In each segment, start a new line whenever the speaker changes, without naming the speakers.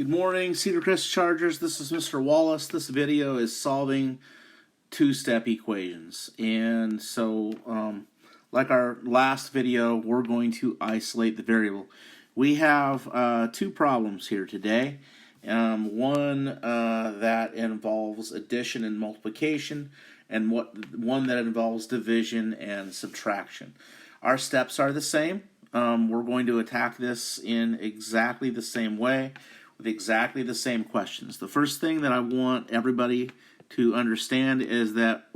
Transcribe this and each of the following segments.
Good morning, Cedar Crest Chargers. This is Mr. Wallace. This video is solving two-step equations. And so, like our last video, we're going to isolate the variable. We have two problems here today. One that involves addition and multiplication, and one that involves division and subtraction. Our steps are the same. We're going to attack this in exactly the same way, with exactly the same questions. The first thing that I want everybody to understand is that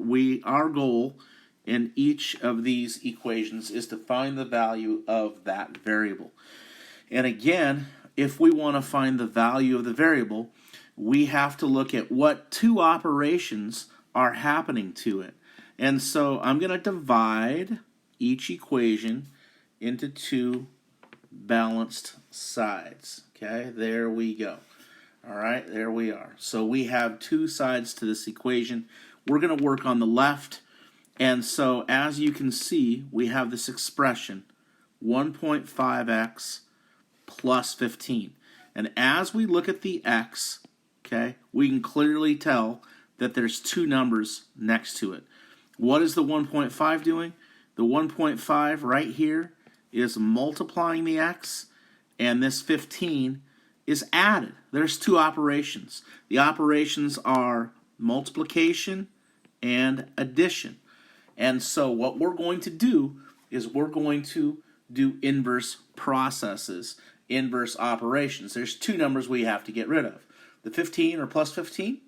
our goal in each of these equations is to find the value of that variable. And again, if we want to find the value of the variable, we have to look at what two operations are happening to it. And so I'm going to divide each equation into two balanced sides. Okay, there we go. All right, there we are. So we have two sides to this equation. We're going to work on the left. And so as you can see, we have this expression, 1.5x plus 15. And as we look at the x, okay, we can clearly tell that there's two numbers next to it. What is the 1.5 doing? The 1.5 right here is multiplying the x, and this 15 is added. There's two operations. The operations are multiplication and addition. And so what we're going to do is we're going to do inverse processes, inverse operations. There's two numbers we have to get rid of. The 15 or plus 15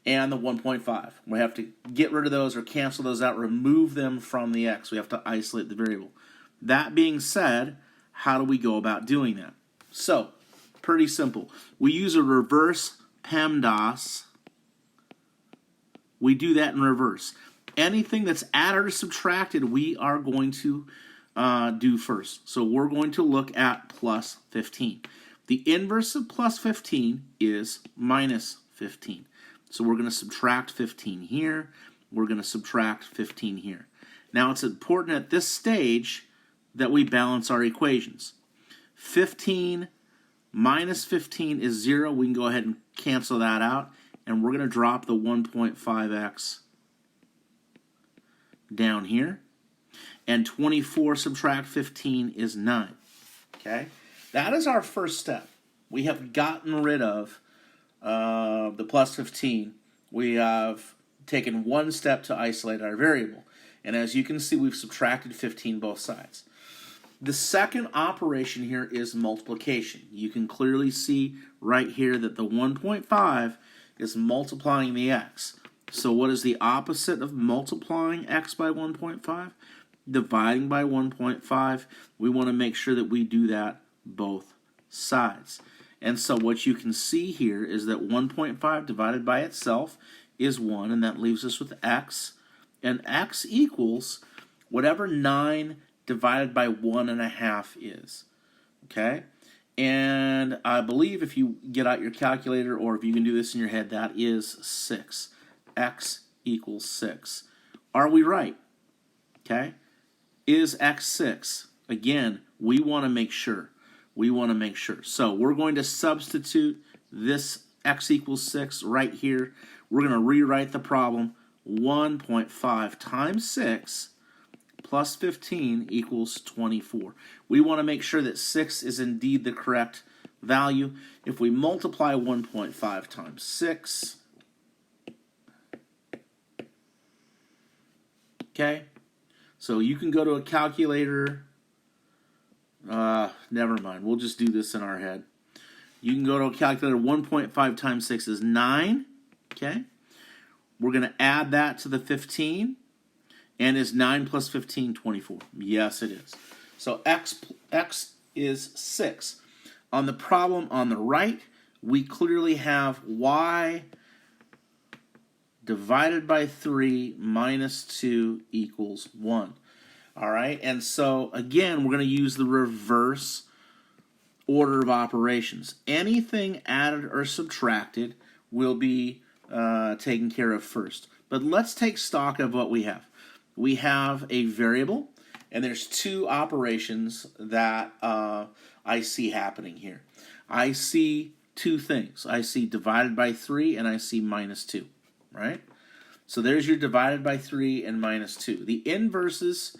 and the 1.5. We have to get rid of those or cancel those out, remove them from the x. We have to isolate the variable. That being said, how do we go about doing that? So, pretty simple. We use a reverse PEMDAS. We do that in reverse. Anything that's added or subtracted, we are going to do first. So we're going to look at plus 15. The inverse of plus 15 is minus 15. So we're going to subtract 15 here. We're going to subtract 15 here. Now it's important at this stage that we balance our equations. 15 minus 15 is 0. We can go ahead and cancel that out. And we're going to drop the 1.5x down here. And 24 subtract 15 is 9. Okay? That is our first step. We have gotten rid of the plus 15. We have taken one step to isolate our variable. And as you can see, we've subtracted 15 both sides. The second operation here is multiplication. You can clearly see right here that the 1.5 is multiplying the x. So what is the opposite of multiplying x by 1.5? Dividing by 1.5. We want to make sure that we do that both sides. And so what you can see here is that 1.5 divided by itself is 1, and that leaves us with x. And x equals whatever 9 divided by 1.5 is. Okay? And I believe if you get out your calculator, or if you can do this in your head, that is 6. X equals 6. Are we right? Okay? Is x 6? Again, we want to make sure. We want to make sure. So we're going to substitute this x equals 6 right here. We're going to rewrite the problem. 1.5 times 6 plus 15 equals 24. We want to make sure that 6 is indeed the correct value. If we multiply 1.5 times 6, okay, so you can go to a calculator. Never mind. We'll just do this in our head. You can go to a calculator. 1.5 times 6 is 9. Okay. We're going to add that to the 15. And is 9 plus 15 24? Yes, it is. So x is 6. On the problem on the right, we clearly have y divided by 3 minus 2 equals 1. All right, and so again, we're going to use the reverse order of operations. Anything added or subtracted will be taken care of first. But let's take stock of what we have. We have a variable, and there's two operations that I see happening here. I see two things. I see divided by 3 and I see minus 2, right? So there's your divided by 3 and minus 2. The inverses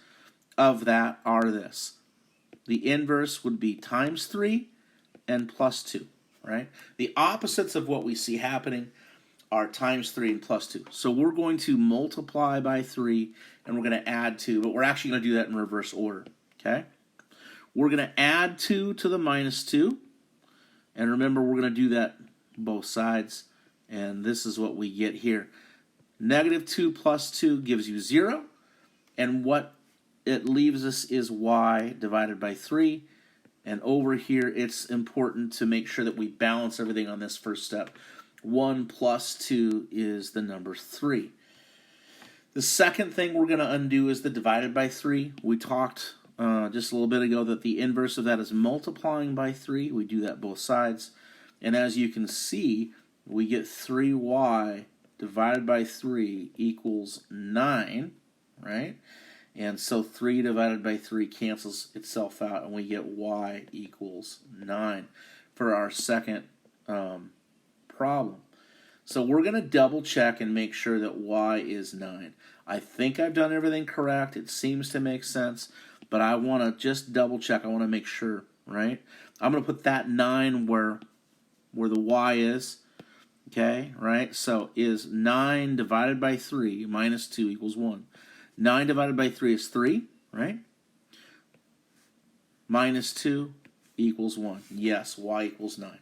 of that are this. The inverse would be times 3 and plus 2, right? The opposites of what we see happening are times 3 and plus 2. So we're going to multiply by 3 and we're going to add 2, but we're actually going to do that in reverse order, okay? We're going to add 2 to the minus 2, and remember we're going to do that both sides, and this is what we get here. Negative 2 plus 2 gives you 0, and what it leaves us is y divided by 3, and over here it's important to make sure that we balance everything on this first step. 1 plus 2 is the number 3. The second thing we're going to undo is the divided by 3. We talked just a little bit ago that the inverse of that is multiplying by 3. We do that both sides. And as you can see, we get 3y divided by 3 equals 9, right? And so 3 divided by 3 cancels itself out, and we get y equals 9 for our second problem. So we're going to double check and make sure that y is 9. I think I've done everything correct. It seems to make sense, but I want to just double check. I want to make sure, right? I'm going to put that 9 where the y is, okay, right? So is 9 divided by 3 minus 2 equals 1. 9 divided by 3 is 3, right? Minus 2 equals 1. Yes, y equals 9.